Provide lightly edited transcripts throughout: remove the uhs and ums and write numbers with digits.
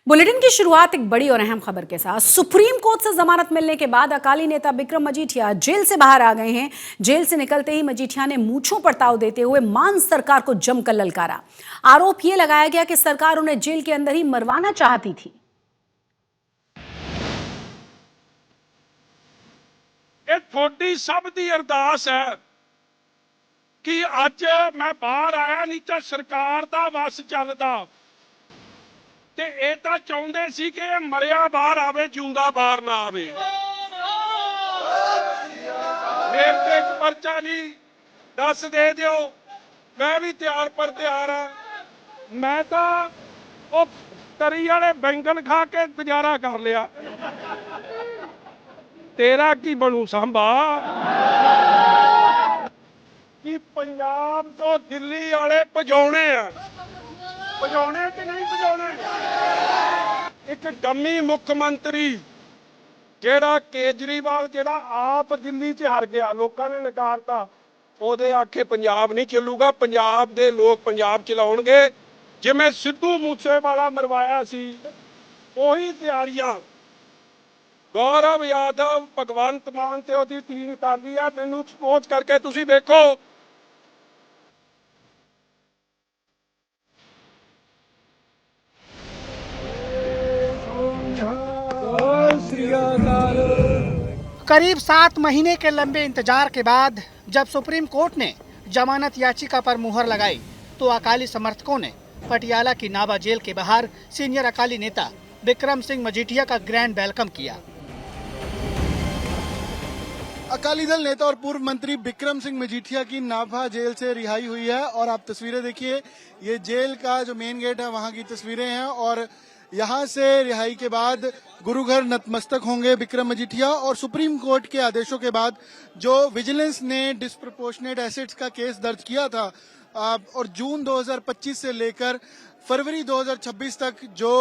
Bulletin की शुरुआत एक बड़ी और अहम खबर के साथ। सुप्रीम कोर्ट से जमानत मिलने के बाद अकाली नेता बिक्रम मजीठिया जेल से बाहर आ गए हैं। जेल से निकलते ही मजीठिया ने मूंछों पर ताव देते हुए मान सरकार को जमकर ललकारा। आरोप यह लगाया गया कि सरकार उन्हें जेल के अंदर ही मरवाना चाहती थी। थोड़ी सब दी अरदास है कि अज मैं बाहर आया, नहीं तो सरकार दा वस चलदा ते ये तां चाहुंदे सी कि मरिया बाहर आवे, जिउंदा बाहर ना आवे। मेरे ते एक पर्चा नहीं, दस दे दिओ, मैं भी तैयार पर तैयार हां। मैं तां ओ तरी वाले बैंगन खा के गुजारा कर लिया। तेरा की बनू सांभा कि पंजाब तो दिल्ली वाले भजाने भजाने कि नहीं भजाने। एक डमी मुख्यमंत्री जेड़ा केजरीवाल जेड़ा आप दिल्ली च हार गया, लोगों ने नकारता, ओदे आखे पंजाब नहीं चलूगा। पंजाब दे लोग पंजाब चलाउणगे। जिवें सिद्धू मूसेवाला मरवाया सी, ओही तैयारियां गौरव यादव, भगवंत मान ते ओदी टीम कर रही है। मैनूं सपोज करके तुसीं देखो। करीब 7 महीने के लंबे इंतजार के बाद जब सुप्रीम कोर्ट ने जमानत याचिका पर मुहर लगाई तो अकाली समर्थकों ने पटियाला की नाभा जेल के बाहर सीनियर अकाली नेता बिक्रम सिंह मजीठिया का ग्रैंड वेलकम किया। अकाली दल नेता और पूर्व मंत्री बिक्रम सिंह मजीठिया की नाभा जेल से रिहाई हुई है और आप तस्वीरें देखिए, ये जेल का जो मेन गेट है वहां की तस्वीरें हैं और यहां से रिहाई के बाद गुरुघर नतमस्तक होंगे बिक्रम मजीठिया। और सुप्रीम कोर्ट के आदेशों के बाद जो विजिलेंस ने डिस्प्रपोर्शनेट एसेट्स का केस दर्ज किया था और जून 2025 से लेकर फरवरी 2026 तक जो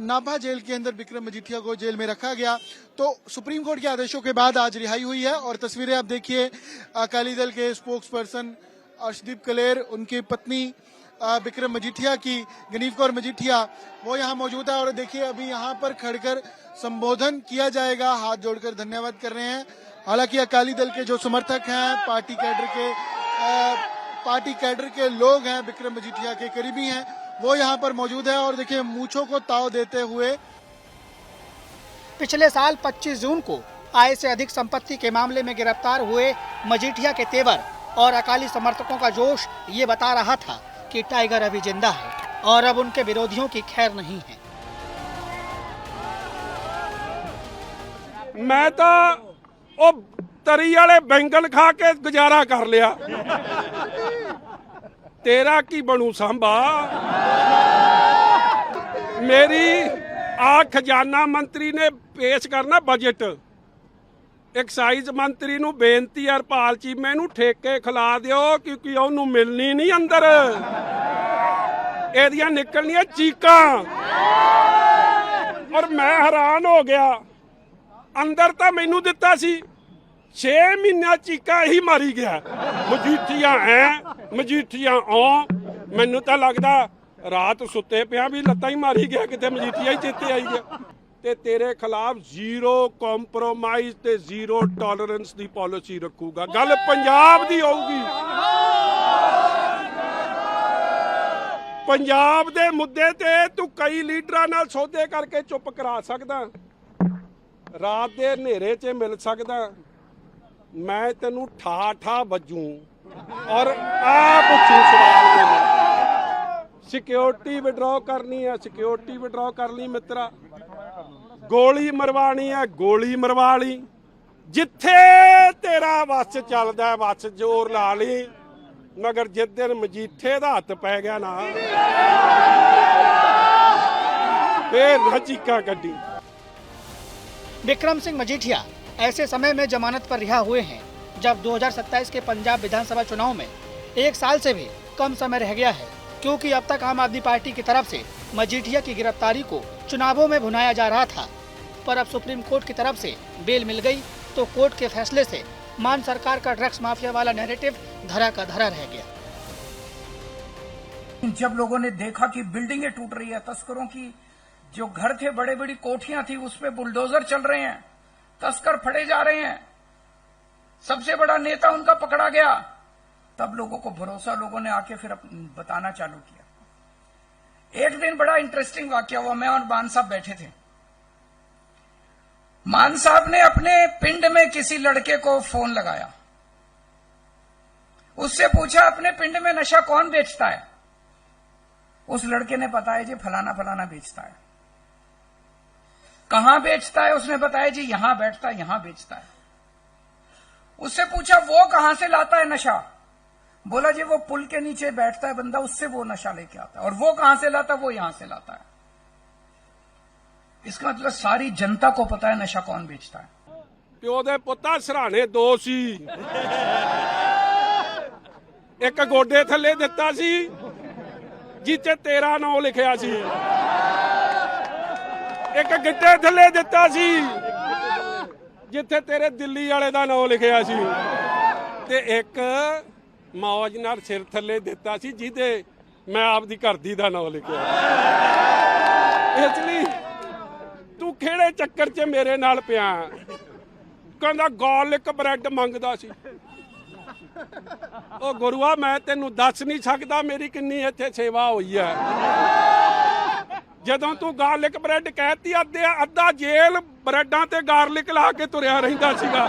नाभा जेल के अंदर बिक्रम मजीठिया को जेल में रखा गया, तो सुप्रीम कोर्ट के आदेशों के बाद आज रिहाई हुई है। और तस्वीरें आप देखिए, अकाली दल के स्पोक्स पर्सन अर्शदीप कलेर, उनकी पत्नी बिक्रम मजीठिया की गनीव कौर मजीठिया, वो यहाँ मौजूद है और देखिए अभी यहाँ पर खड़कर संबोधन किया जाएगा, हाथ जोड़कर धन्यवाद कर रहे हैं। हालांकि अकाली दल के जो समर्थक हैं, पार्टी कैडर के लोग हैं, बिक्रम मजीठिया के करीबी हैं, वो यहाँ पर मौजूद है और देखिए मूंछों को ताव देते हुए। पिछले साल 25 जून को आय से अधिक संपत्ति के मामले में गिरफ्तार हुए मजीठिया के तेवर और अकाली समर्थकों का जोश ये बता रहा था कि टाइगर अभी जिंदा है और अब उनके विरोधियों की खैर नहीं है। मैं तो ओ तरी वाले बैंगन खा के गुजारा कर लिया। तेरा की बनू सांभा। मेरी खजाना मंत्री ने पेश करना बजट, एक्साइज मंत्री नूं बेनती है हरपाल चीमे नूं ठेके खिला दिओ, क्योंकि उन्होंने मिलनी नहीं अंदर, एदियां निकलनियां चीकां। और मैं हैरान हो गया, अंदर तो मैनू दिता सी, 6 महीना चीका ही मारी गया। मजीठिया मजीठिया मैनू तो लगता रात सुते पिया भी लत्तां ही मारी गया, किते मजीठिया ही चेते आई गया। ते तेरे खिलाफ जीरो कॉम्प्रोमाइज ते जीरो टॉलरेंस दी पॉलिसी रखूगा। गल पंजाब दी होगी। पंजाब दे मुद्दे ते तू कई लीडरां नाल सौदे करके चुप करा सकदा, रात दे हनेरे च मिल सकदा, मैं तेनू ठा ठा बजूं और आप पुछूं सवाल मेनू। सिक्योरिटी विड्रॉ करनी है, सिक्योरिटी विड्रॉ कर ली मित्रा। गोली मरवानी है, गोली मरवा ली। जिथे तेरा वस चलदा है वस जोर ला ली, मगर जिस दिन मजीठे दा हत्थ पै गया ना, फिर ना चीकां कड्डी। बिक्रम सिंह मजीठिया ऐसे समय में जमानत पर रिहा हुए हैं जब 2027 के पंजाब विधानसभा चुनाव में 1 साल से भी कम समय रह गया है, क्योंकि अब तक आम आदमी पार्टी की तरफ से मजीठिया की गिरफ्तारी को चुनावों में भुनाया जा रहा था। पर अब सुप्रीम कोर्ट की तरफ से बेल मिल गई तो कोर्ट के फैसले से मान सरकार का ड्रग्स माफिया वाला नैरेटिव धरा का धरा रह गया। जब लोगों ने देखा कि बिल्डिंगें टूट रही है, तस्करों की जो घर थे, बड़े बड़ी कोठियां थी, उस पे बुलडोजर चल रहे हैं, तस्कर फड़े जा रहे हैं, सबसे बड़ा नेता उनका पकड़ा गया। तब लोगों को भरोसा, लोगों ने आके फिर बताना चालू किया। एक दिन बड़ा इंटरेस्टिंग वाकया हुआ। मैं और मान साहब बैठे थे। मान साहब ने अपने पिंड में किसी लड़के को फोन लगाया, उससे पूछा अपने पिंड में नशा कौन बेचता है। उस लड़के ने बताया जी फलाना फलाना बेचता है। कहां बेचता है? उसने बताया जी यहां बैठता है, यहां बेचता है। उससे पूछा वो कहां से लाता है नशा? बोला जी वो पुल के नीचे बैठता है बंदा, उससे वो नशा लेके आता है। और वो कहां से लाता है? वो यहां से लाता है। इसका मतलब सारी जनता को पता है नशा कौन बेचता है। ਪਿਓ ਦੇ ਪੁੱਤਾਂ ਸਰਾਣੇ ਦੋ ਸੀ, ਇੱਕ ਗੋਡੇ ਥੱਲੇ ਦਿੱਤਾ ਸੀ ਜਿੱਥੇ ਤੇਰਾ ਨਾਮ ਲਿਖਿਆ ਸੀ, ਇੱਕ ਗਿੱਟੇ ਥੱਲੇ ਦਿੱਤਾ ਸੀ ਜਿੱਥੇ ਤੇਰੇ ਦਿੱਲੀ ਵਾਲੇ ਦਾ ਨਾਮ ਲਿਖਿਆ ਸੀ, ਤੇ ਇੱਕ ਮੌਜ ਨਾਲ ਸਿਰ ਥੱਲੇ ਦਿੱਤਾ ਸੀ ਜਿਹਦੇ ਮੈਂ ਆਪਦੀ ਘਰ ਦੀ ਦਾ ਨਾਮ ਲਿਖਿਆ। ਇਸ ਲਈ ਤੂੰ ਕਿਹੜੇ ਚੱਕਰ 'ਚ ਮੇਰੇ ਨਾਲ ਪਿਆ? ਕਹਿੰਦਾ ਗਾਰਲਿਕ ਬ੍ਰੈਡ ਮੰਗਦਾ ਸੀ। ਉਹ ਗੁਰੂਆ ਮੈਂ ਤੈਨੂੰ ਦੱਸ ਨਹੀਂ ਸਕਦਾ ਮੇਰੀ ਕਿੰਨੀ ਇੱਥੇ ਸੇਵਾ ਹੋਈ ਹੈ। ਜਦੋਂ ਤੂੰ ਗਾਰਲਿਕ ਬ੍ਰੈਡ ਕਹਿਤੀ, ਅੱਧਾ ਜੇਲ੍ਹ ਬ੍ਰੈਡਾਂ ਤੇ ਗਾਰਲਿਕ ਲਾ ਕੇ ਤੁਰਿਆ ਰਹਿੰਦਾ ਸੀਗਾ।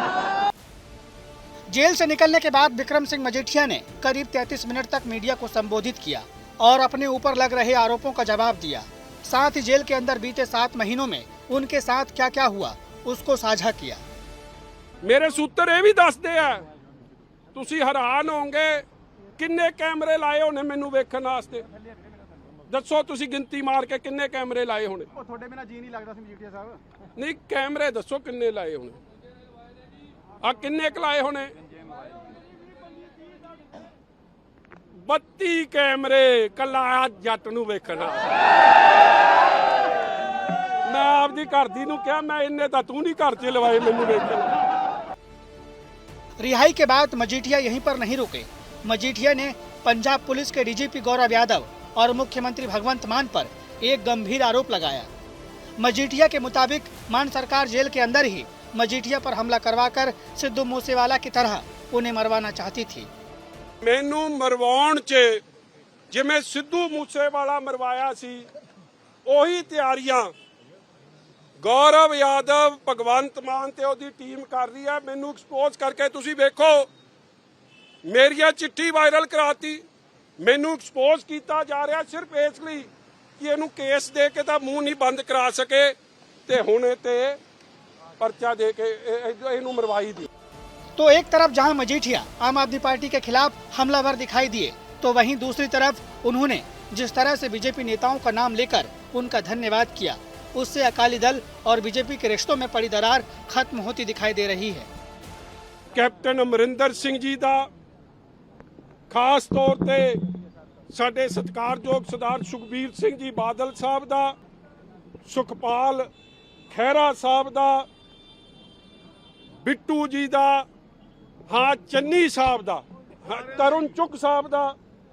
जेल से निकलने के बाद विक्रम सिंह मजीठिया ने करीब 33 मिनट तक मीडिया को संबोधित किया और अपने ऊपर लग रहे आरोपों का जवाब दिया। साथ ही जेल के अंदर बीते 7 महीनों में उनके साथ क्या क्या हुआ उसको साझा किया। ਮੇਰੇ ਸੂਤਰ ਇਹ ਵੀ ਦੱਸਦੇ ਆ, ਤੁਸੀਂ ਹੈਰਾਨ ਹੋਵੋਗੇ ਕਿੰਨੇ ਕੈਮਰੇ ਲਾਏ ਹੋਣੇ ਮੈਨੂੰ ਵੇਖਣ ਵਾਸਤੇ। ਦੱਸੋ ਤੁਸੀਂ ਗਿਣਤੀ ਮਾਰ ਕੇ ਕਿੰਨੇ ਕੈਮਰੇ ਲਾਏ ਹੋਣੇ? ਉਹ ਤੁਹਾਡੇ ਬਿਨਾਂ ਜੀ ਨਹੀਂ ਲੱਗਦਾ ਸੀ ਮਜੀਠੀਆ ਸਾਹਿਬ। ਨਹੀਂ ਕੈਮਰੇ ਦੱਸੋ ਕਿੰਨੇ ਲਾਏ ਹੋਣੇ? ਆ ਕਿੰਨੇ ਕੁ ਲਾਏ ਹੋਣੇ? 32 ਕੈਮਰੇ ਕੱਲਾ ਜੱਟ ਨੂੰ ਵੇਖਣਾ। ਮੈਂ ਆਪਦੀ ਘਰ ਦੀ ਨੂੰ ਕਿਹਾ ਮੈਂ ਇੰਨੇ ਤਾਂ ਤੂੰ ਨਹੀਂ ਘਰ 'ਚ ਲਵਾਏ ਮੈਨੂੰ ਵੇਖਣ। रिहाई के बाद मजीठिया यहीं पर नहीं रुके। मजीठिया ने पंजाब पुलिस के डीजीपी गौरव यादव और मुख्यमंत्री भगवंत मान पर एक गंभीर आरोप लगाया। मजीठिया के मुताबिक मान सरकार जेल के अंदर ही मजीठिया पर हमला करवाकर सिद्धू मूसेवाला की तरह उन्हें मरवाना चाहती थी। ਮੈਨੂੰ ਮਰਵਾਉਣ 'ਚ ਜਿਵੇਂ ਸਿੱਧੂ ਮੂਸੇਵਾਲਾ ਮਰਵਾਇਆ ਸੀ ਉਹੀ ਤਿਆਰੀਆਂ ਗੌਰਵ ਯਾਦਵ, ਭਗਵੰਤ ਮਾਨ ਤੇ ਉਹਦੀ ਟੀਮ ਕਰ ਰਹੀ ਹੈ। ਮੈਨੂੰ ਐਕਸਪੋਜ਼ ਕਰਕੇ ਤੁਸੀਂ ਵੇਖੋ, ਮੇਰੀਆਂ ਚਿੱਠੀ ਵਾਇਰਲ ਕਰਾਤੀ, ਮੈਨੂੰ ਐਕਸਪੋਜ਼ ਕੀਤਾ ਜਾ ਰਿਹਾ ਸਿਰਫ ਇਸ ਲਈ ਕਿ ਇਹਨੂੰ ਕੇਸ ਦੇ ਕੇ ਤਾਂ ਮੂੰਹ ਨਹੀਂ ਬੰਦ ਕਰਾ ਸਕੇ ਤੇ ਹੁਣ ਇਹ ਤੇ पर्चा दे के इन्हू मरवाई दी। तो एक तरफ जहां मजीठिया आम आदमी पार्टी के खिलाफ हमलावर दिखाई दिए, तो वहीं दूसरी तरफ उन्होंने जिस तरह से बीजेपी नेताओं का नाम लेकर उनका धन्यवाद किया, उससे अकाली दल और बीजेपी के रिश्तों में पड़ी दरार खत्म होती दिखाई दे रही है। कैप्टन अमरिंदर सिंह जी का खास तौर पे साडे सत्कारयोग सरदार सुखबीर सिंह जी बादल साहब का, सुखपाल खैरा साहब का, बिट्टू जी का, हाँ चन्नी साहब का, हाँ, तरुण चुग साहब का,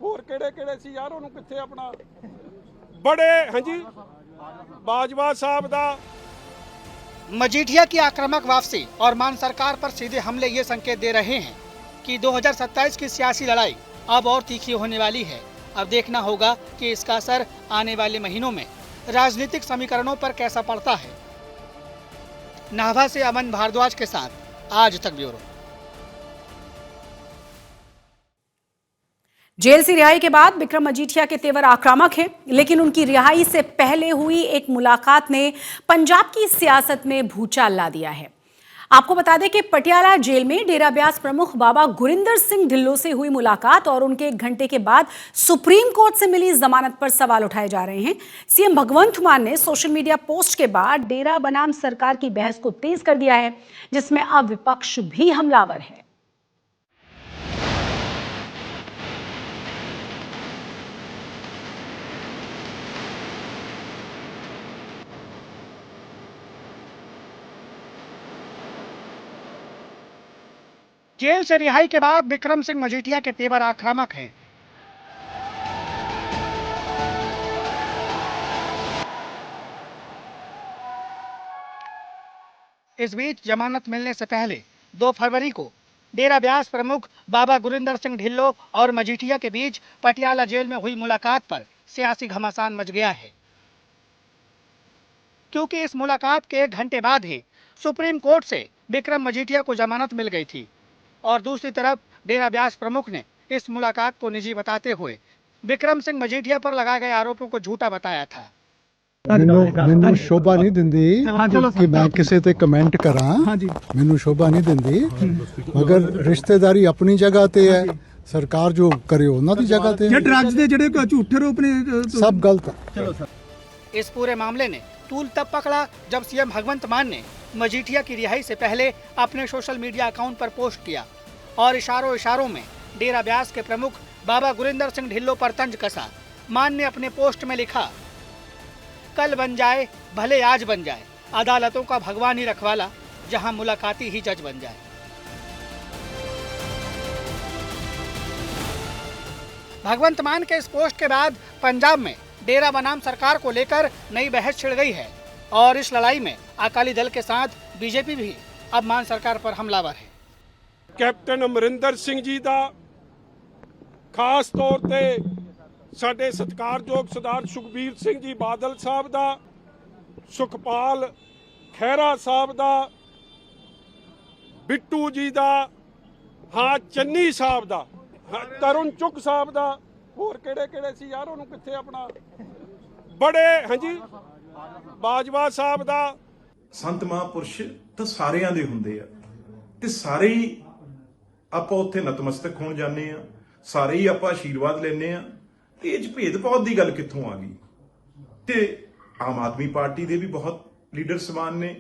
होर केड़े सी यार उन्होंने कित्थे अपना बड़े, हाँ जी बाजवा साहब का। मजीठिया की आक्रामक वापसी और मान सरकार पर सीधे हमले ये संकेत दे रहे हैं कि 2027 की सियासी लड़ाई अब और तीखी होने वाली है। अब देखना होगा कि इसका असर आने वाले महीनों में राजनीतिक समीकरणों पर कैसा पड़ता है। नाभा से अमन भारद्वाज के साथ आज तक ब्यूरो। जेल से रिहाई के बाद विक्रम मजीठिया के तेवर आक्रामक हैं, लेकिन उनकी रिहाई से पहले हुई एक मुलाकात ने पंजाब की सियासत में भूचाल ला दिया है। आपको बता दें कि पटियाला जेल में डेरा ब्यास प्रमुख बाबा गुरिंदर सिंह ढिल्लों से हुई मुलाकात और उनके 1 घंटे के बाद सुप्रीम कोर्ट से मिली जमानत पर सवाल उठाए जा रहे हैं। सीएम भगवंत मान ने सोशल मीडिया पोस्ट के बाद डेरा बनाम सरकार की बहस को तेज कर दिया है, जिसमें अब विपक्ष भी हमलावर है। जेल से रिहाई के बाद विक्रम सिंह मजीठिया के तेवर आक्रामक हैं। इस बीच जमानत मिलने से पहले 2 फरवरी को डेरा ब्यास प्रमुख बाबा गुरिंदर सिंह ढिल्लों और मजीठिया के बीच पटियाला जेल में हुई मुलाकात पर सियासी घमासान मच गया है, क्योंकि इस मुलाकात के 1 घंटे बाद ही सुप्रीम कोर्ट से बिक्रम मजीठिया को जमानत मिल गई थी और दूसरी तरफ डेरा ब्यास प्रमुख ने इस मुलाकात को निजी बताते हुए बिक्रम सिंह मजीठिया पर लगाए गए आरोपों को झूठा बताया था। ਮੈਨੂੰ ਸ਼ੋਭਾ ਨਹੀਂ ਦਿੰਦੀ ਕਿ ਮੈਂ ਕਿਸੇ ਤੇ ਕਮੈਂਟ ਕਰਾਂ। ਮੈਨੂੰ ਸ਼ੋਭਾ ਨਹੀਂ ਦਿੰਦੀ, ਮਗਰ ਰਿਸ਼ਤੇਦਾਰੀ ਆਪਣੀ ਜਗ੍ਹਾ ਤੇ ਹੈ, ਸਰਕਾਰ ਜੋ ਕਰੇ ਉਹਨਾਂ ਦੀ ਜਗ੍ਹਾ ਤੇ। ड्रग्स ਦੇ ਜਿਹੜੇ ਝੂਠੇ ਆरोप ਨੇ सब गलत है। इस पूरे मामले ने तूल तब पकड़ा जब सीएम भगवंत मान ने मजीठिया की रिहाई से पहले अपने सोशल मीडिया अकाउंट पर पोस्ट किया और इशारों में डेरा ब्यास के प्रमुख बाबा गुरिंदर सिंह ढिल्लों पर तंज कसा। मान ने अपने पोस्ट में लिखा, कल बन जाए भले आज बन जाए, अदालतों का भगवान ही रखवाला, जहां मुलाकाती ही जज बन जाए। भगवंत मान के इस पोस्ट के बाद पंजाब में डेरा बनाम सरकार को लेकर नई बहस छिड़ गई है और इस लड़ाई में अकाली दल के साथ बीजेपी भी अब मान सरकार पर हमलावर है। ਕੈਪਟਨ ਅਮਰਿੰਦਰ ਸਿੰਘ ਜੀ ਦਾ ਖਾਸ ਤੌਰ ਤੇ ਸਾਡੇ ਸਤਿਕਾਰਯੋਗ ਸਰਦਾਰ ਸੁਖਬੀਰ ਸਿੰਘ ਜੀ ਬਾਦਲ ਸਾਹਿਬ ਦਾ, ਸੁਖਪਾਲ ਖਹਿਰਾ ਸਾਹਿਬ ਦਾ, ਬਿੱਟੂ ਜੀ ਦਾ, ਹਾਂ ਚੰਨੀ ਸਾਹਿਬ ਦਾ, ਤਰੁਣ ਚੁੱਗ ਸਾਹਿਬ ਦਾ, ਹੋਰ ਕਿਹੜੇ ਸੀ ਯਾਰ, ਉਹਨੂੰ ਕਿੱਥੇ ਆਪਣਾ ਬੜੇ ਹਾਂਜੀ ਬਾਜਵਾ ਸਾਹਿਬ ਦਾ। ਸੰਤ ਮਹਾਂਪੁਰਸ਼ ਤਾਂ ਸਾਰਿਆਂ ਦੇ ਹੁੰਦੇ ਆ ਤੇ ਸਾਰੇ ਹੀ ਆਪਾਂ ਉੱਥੇ ਨਤਮਸਤਕ ਹੋਣ ਜਾਂਦੇ ਆ, ਸਾਰੇ ਹੀ ਆਪਾਂ ਆਸ਼ੀਰਵਾਦ ਲੈਂਦੇ ਆ ਤੇ ਇਹ 'ਚ ਭੇਦਭਾਵ ਦੀ ਗੱਲ ਕਿੱਥੋਂ ਆ ਗਈ? ਤੇ ਆਮ ਆਦਮੀ ਪਾਰਟੀ ਦੇ ਵੀ ਬਹੁਤ ਲੀਡਰ ਸਮਾਨ ਨੇ,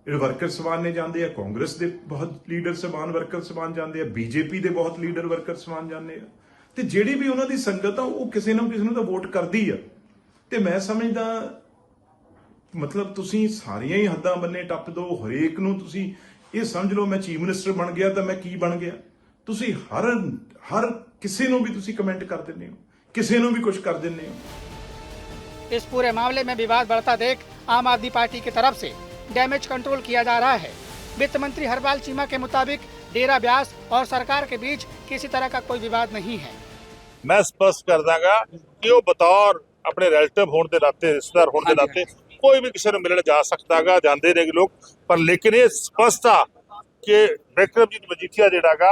ਵਰਕਰ ਸਮਾਨ ਨੇ ਜਾਂਦੇ ਆ, ਕਾਂਗਰਸ ਦੇ ਬਹੁਤ ਲੀਡਰ ਸਮਾਨ ਵਰਕਰ ਸਮਾਨ ਜਾਂਦੇ ਆ, ਬੀਜੇਪੀ ਦੇ ਬਹੁਤ ਲੀਡਰ ਵਰਕਰ ਸਮਾਨ ਜਾਂਦੇ ਆ ਤੇ ਜਿਹੜੀ ਵੀ ਉਹਨਾਂ ਦੀ ਸੰਗਤ ਆ ਉਹ ਕਿਸੇ ਨਾ ਕਿਸੇ ਨੂੰ ਤਾਂ ਵੋਟ ਕਰਦੀ ਆ। ਤੇ ਮੈਂ ਸਮਝਦਾ ਮਤਲਬ ਤੁਸੀਂ ਸਾਰੀਆਂ ਹੀ ਹੱਦਾਂ ਬੰਨੇ ਟੱਪ ਦੋ, ਹਰੇਕ ਨੂੰ ਤੁਸੀਂ ਇਹ ਸਮਝ ਲਓ ਮੈਂ ਚੀਫ ਮਿਨਿਸਟਰ ਬਣ ਗਿਆ ਤਾਂ ਮੈਂ ਕੀ ਬਣ ਗਿਆ। ਤੁਸੀਂ ਹਰ ਕਿਸੇ ਨੂੰ ਵੀ ਤੁਸੀਂ ਕਮੈਂਟ ਕਰ ਦਿੰਦੇ ਹੋ, किसी ਨੂੰ भी कुछ कर देने हो। इस पूरे मामले में विवाद बढ़ता देख आम आदमी पार्टी की तरफ से डैमेज कंट्रोल किया जा रहा है। वित्त मंत्री हरपाल चीमा के मुताबिक डेरा ब्यास और सरकार के बीच किसी तरह का कोई विवाद नहीं है। मैं स्पष्ट कर दांगा कि वो बतौर अपने रिलेटिव होने के नाते, रिश्तेदार होने के नाते कोई भी किसी को मिलने जा सकता गा, जाते रहे लोग, पर लेकिन ये स्पष्ट आ कि बिक्रमजीत मजीठिया जिहड़ा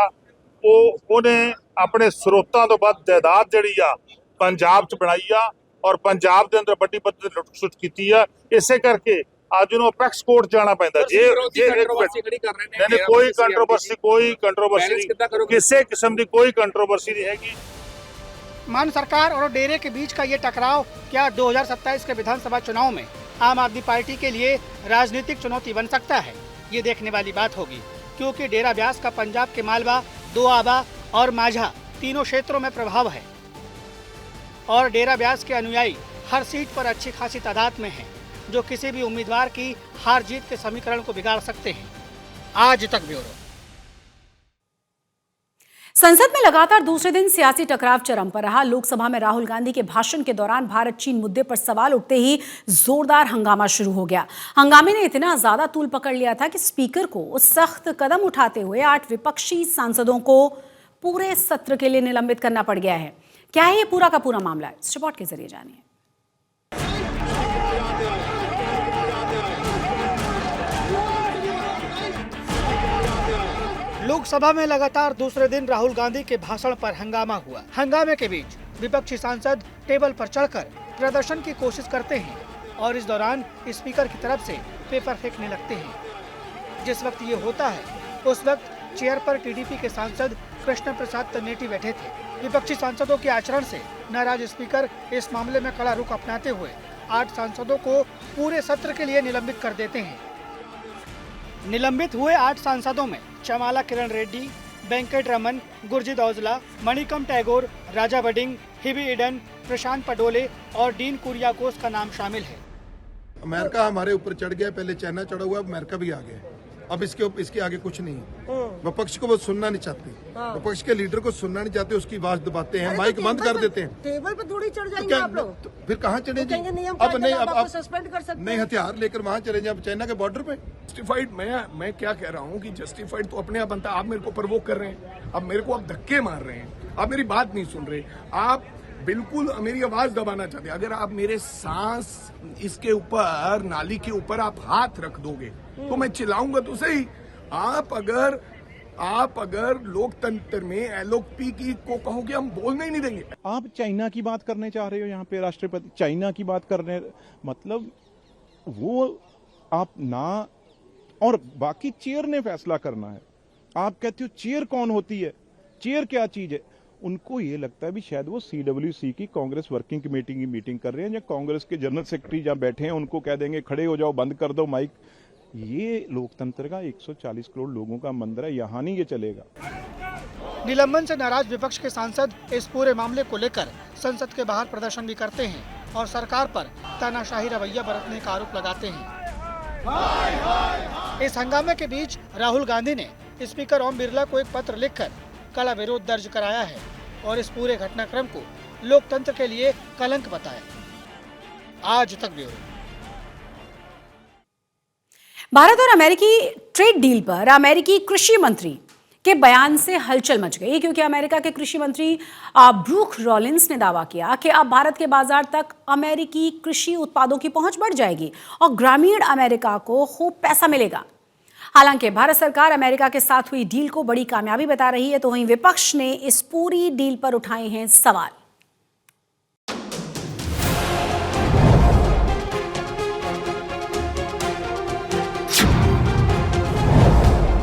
उन्हें अपने स्रोतां तो बाद जायदाद जिहड़ी आ पंजाब च बनाई आ और पंजाब के अंदर बड़ी पद्धति लुट खसुट की है। इसे करके अज उन्होंने अपैक्स कोर्ट जाना पैंदा। जे कोई कंट्रोवर्सी किसी किस्म की कोई कंट्रोवर्सी नहीं हैगी। मान सरकार और डेरे के बीच का ये टकराव क्या 2027 के विधानसभा चुनाव में आम आदमी पार्टी के लिए राजनीतिक चुनौती बन सकता है? ये देखने वाली बात होगी, क्योंकि डेरा ब्यास का पंजाब के मालवा, दोआबा और माझा तीनों क्षेत्रों में प्रभाव है और डेरा ब्यास के अनुयायी हर सीट पर अच्छी खासी तादाद में हैं, जो किसी भी उम्मीदवार की हार जीत के समीकरण को बिगाड़ सकते हैं। आज तक ब्यूरो। संसद में लगातार दूसरे दिन सियासी टकराव चरम पर रहा। लोकसभा में राहुल गांधी के भाषण के दौरान भारत चीन मुद्दे पर सवाल उठते ही जोरदार हंगामा शुरू हो गया। हंगामे ने इतना ज्यादा तूल पकड़ लिया था कि स्पीकर को सख्त कदम उठाते हुए 8 विपक्षी सांसदों को पूरे सत्र के लिए निलंबित करना पड़ गया है। क्या है ये पूरा का पूरा मामला? इस रिपोर्ट के जरिए जानिए। लोकसभा में लगातार दूसरे दिन राहुल गांधी के भाषण पर हंगामा हुआ। हंगामे के बीच विपक्षी सांसद टेबल पर चढ़कर प्रदर्शन की कोशिश करते हैं और इस दौरान स्पीकर की तरफ से पेपर फेंकने लगते हैं। जिस वक्त ये होता है उस वक्त चेयर पर टीडीपी के सांसद कृष्ण प्रसाद तन्नेटी बैठे थे। विपक्षी सांसदों के आचरण से नाराज स्पीकर इस मामले में कड़ा रुख अपनाते हुए 8 सांसदों को पूरे सत्र के लिए निलंबित कर देते हैं। निलंबित हुए 8 सांसदों में चमाला किरण रेड्डी, वेंकट रमन, गुरजीत औजला, मणिकम टैगोर, राजा बडिंग, हिबी ईडन, प्रशांत पडोले और डीन कुरियाकोस का नाम शामिल है। अमेरिका हमारे ऊपर चढ़ गया, पहले चाइना चढ़ा हुआ, अमेरिका भी आ गया। अब इसके आगे कुछ नहीं। विपक्ष को वो सुनना नहीं चाहते, विपक्ष के लीडर को सुनना नहीं चाहते, उसकी आवाज दबाते हैं, माइक बंद कर देते हैं। टेबल पे थोड़ी चढ़ जाएंगे आप लोग। तो फिर कहाँ चढ़े जी? अब नहीं, अब आप सस्पेंड कर सकते हैं। नहीं, हथियार लेकर वहाँ चले जाए चाइना के बॉर्डर पे। जस्टिफाइड मैं क्या कह रहा हूँ कि जस्टिफाइड तो अपने आप बनता है। आप मेरे को प्रवोक कर रहे हैं, अब मेरे को आप धक्के मार रहे हैं, आप मेरी बात नहीं सुन रहे, आप बिल्कुल मेरी आवाज दबाना चाहते हैं। अगर आप मेरे सांस इसके ऊपर, नाली के ऊपर आप हाथ रख दोगे तो मैं चिल्लाऊंगा तो सही। आप अगर लोकतंत्र में एलओपी की को कहोगे हम बोलने ही नहीं देंगे। आप चाइना की बात करने चाह रहे हो यहाँ पे, राष्ट्रपति चाइना की बात करने, मतलब वो आप ना, और बाकी चेयर ने फैसला करना है। आप कहते हो चेयर कौन होती है, चेयर क्या चीज है? उनको ये लगता है भी शायद वो CWC की कांग्रेस वर्किंग कमेटी की मीटिंग कर रहे हैं, या कांग्रेस के जनरल सेक्रेटरी जहां बैठे हैं उनको कह देंगे खड़े हो जाओ, बंद कर दो माइक। ये लोकतंत्र का 140 करोड़ लोगों का मंदिर है, यहाँ नहीं ये चलेगा। निलंबन से नाराज विपक्ष के सांसद इस पूरे मामले को लेकर संसद के बाहर प्रदर्शन भी करते हैं और सरकार पर तानाशाही रवैया बरतने का आरोप लगाते हैं। इस हंगामे के बीच राहुल गांधी ने स्पीकर ओम बिरला को एक पत्र लिखकर कड़ा विरोध दर्ज कराया है और इस पूरे घटनाक्रम को लोकतंत्र के लिए कलंक बताया। आज तक ब्यूरो। भारत और अमेरिकी ट्रेड डील पर अमेरिकी कृषि मंत्री के बयान से हलचल मच गई, क्योंकि अमेरिका के कृषि मंत्री ब्रूक रॉलिंस ने दावा किया कि अब भारत के बाजार तक अमेरिकी कृषि उत्पादों की पहुंच बढ़ जाएगी और ग्रामीण अमेरिका को खूब पैसा मिलेगा। हालांकि भारत सरकार अमेरिका के साथ हुई डील को बड़ी कामयाबी बता रही है, तो वहीं विपक्ष ने इस पूरी डील पर उठाए हैं सवाल।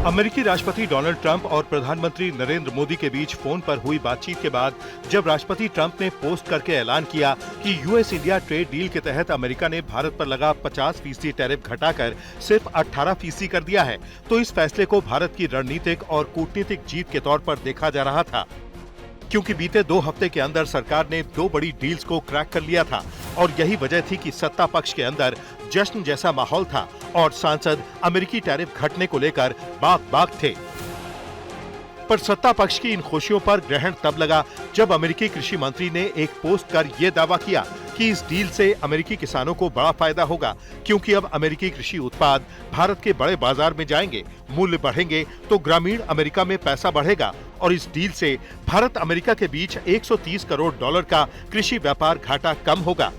अमेरिकी राष्ट्रपति डोनाल्ड ट्रंप और प्रधानमंत्री नरेंद्र मोदी के बीच फोन पर हुई बातचीत के बाद जब राष्ट्रपति ट्रंप ने पोस्ट करके ऐलान किया कि यूएस इंडिया ट्रेड डील के तहत अमेरिका ने भारत पर लगा 50% टैरिफ घटाकर सिर्फ 18% कर दिया है, तो इस फैसले को भारत की रणनीतिक और कूटनीतिक जीत के तौर पर देखा जा रहा था। क्योंकि बीते 2 हफ्ते के अंदर सरकार ने 2 बड़ी डील्स को क्रैक कर लिया था और यही वजह थी कि सत्ता पक्ष के अंदर जश्न जैसा माहौल था और सांसद अमेरिकी टैरिफ घटने को लेकर बाग थे। पर सत्ता पक्ष की इन खुशियों पर ग्रहण तब लगा जब अमेरिकी कृषि मंत्री ने एक पोस्ट कर यह दावा किया कि इस डील से अमेरिकी किसानों को बड़ा फायदा होगा, क्योंकि अब अमेरिकी कृषि उत्पाद भारत के बड़े बाजार में जाएंगे, मूल्य बढ़ेंगे तो ग्रामीण अमेरिका में पैसा बढ़ेगा और इस डील से भारत अमेरिका के बीच 130 करोड़ डॉलर का कृषि व्यापार घाटा कम होगा।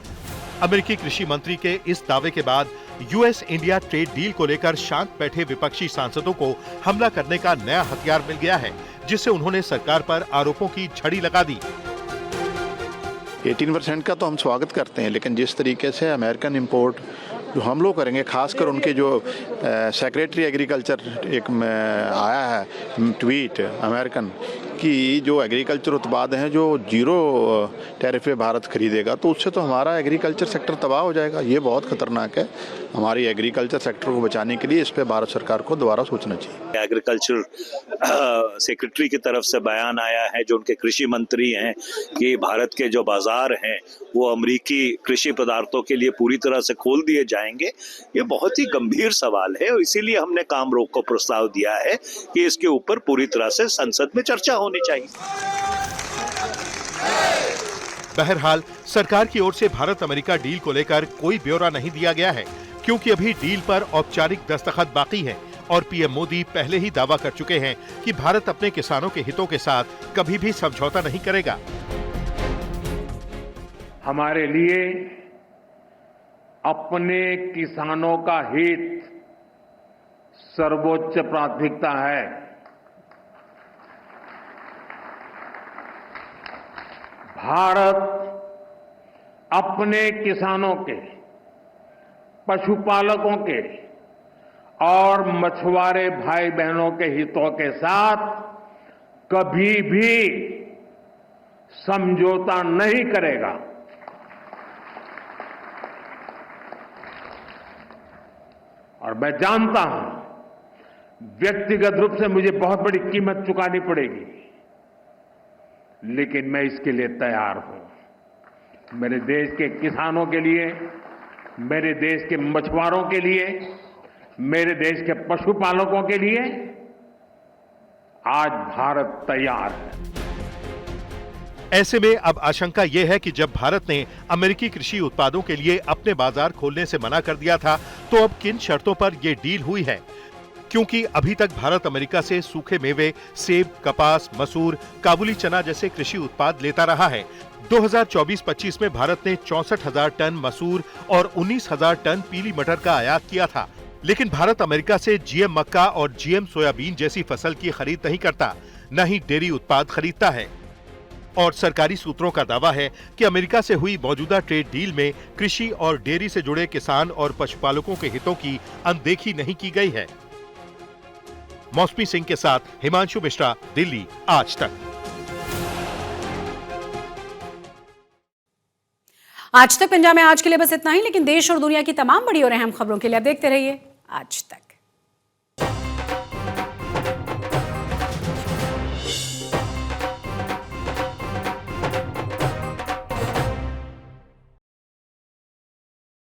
अमेरिकी कृषि मंत्री के इस दावे के बाद यूएस इंडिया ट्रेड डील को लेकर शांत बैठे विपक्षी सांसदों को हमला करने का नया हथियार मिल गया है, जिससे उन्होंने सरकार पर आरोपों की झड़ी लगा दी। 18% का तो हम स्वागत करते हैं, लेकिन जिस तरीके से अमेरिकन इंपोर्ट जो हम लोग करेंगे, खासकर उनके जो सेक्रेटरी एग्रीकल्चर एक आया है ट्वीट अमेरिकन कि जो एग्रीकल्चर उत्पाद हैं जो 0 टैरिफ पे भारत खरीदेगा, तो उससे तो हमारा एग्रीकल्चर सेक्टर तबाह हो जाएगा। ये बहुत खतरनाक है। हमारी एग्रीकल्चर सेक्टर को बचाने के लिए इस पे भारत सरकार को दोबारा सोचना चाहिए। एग्रीकल्चर सेक्रेटरी की तरफ से बयान आया है, जो उनके कृषि मंत्री हैं, कि भारत के जो बाजार हैं वो अमेरिकी कृषि पदार्थों के लिए पूरी तरह से खोल दिए जाएंगे। ये बहुत ही गंभीर सवाल है और इसीलिए हमने काम रोक को प्रस्ताव दिया है कि इसके ऊपर पूरी तरह से संसद में चर्चा होनी चाहिए। बहरहाल सरकार की ओर से भारत अमेरिका डील को लेकर कोई ब्यौरा नहीं दिया गया है, क्योंकि अभी डील पर औपचारिक दस्तखत बाकी है और पीएम मोदी पहले ही दावा कर चुके हैं कि भारत अपने किसानों के हितों के साथ कभी भी समझौता नहीं करेगा। हमारे लिए अपने किसानों का हित सर्वोच्च प्राथमिकता है। भारत अपने किसानों के, पशुपालकों के और मछुआरे भाई बहनों के हितों के साथ कभी भी समझौता नहीं करेगा। और मैं जानता हूं व्यक्तिगत रूप से मुझे बहुत बड़ी कीमत चुकानी पड़ेगी, लेकिन मैं इसके लिए तैयार हूं। मेरे देश के किसानों के लिए, मेरे देश के मछुआरों के लिए, मेरे देश के पशुपालकों के लिए आज भारत तैयार है। ऐसे में अब आशंका यह है कि जब भारत ने अमेरिकी कृषि उत्पादों के लिए अपने बाजार खोलने से मना कर दिया था, तो अब किन शर्तों पर यह डील हुई है? क्योंकि अभी तक भारत अमेरिका से सूखे मेवे, सेब, कपास, मसूर, काबुली चना जैसे कृषि उत्पाद लेता रहा है। 2024-25 में भारत ने 64,000 टन मसूर और 19,000 टन पीली मटर का आयात किया था। लेकिन भारत अमेरिका से जीएम मक्का और जीएम सोयाबीन जैसी फसल की खरीद नहीं करता, न ही डेयरी उत्पाद खरीदता है। और सरकारी सूत्रों का दावा है कि अमेरिका से हुई मौजूदा ट्रेड डील में कृषि और डेयरी से जुड़े किसान और पशुपालकों के हितों की अनदेखी नहीं की गई है। मौसमी सिंह के साथ हिमांशु मिश्रा, दिल्ली, आज तक। आज तक पंजाब में आज के लिए बस इतना ही, लेकिन देश और दुनिया की तमाम बड़ी और अहम खबरों के लिए आप देखते रहिए आज तक।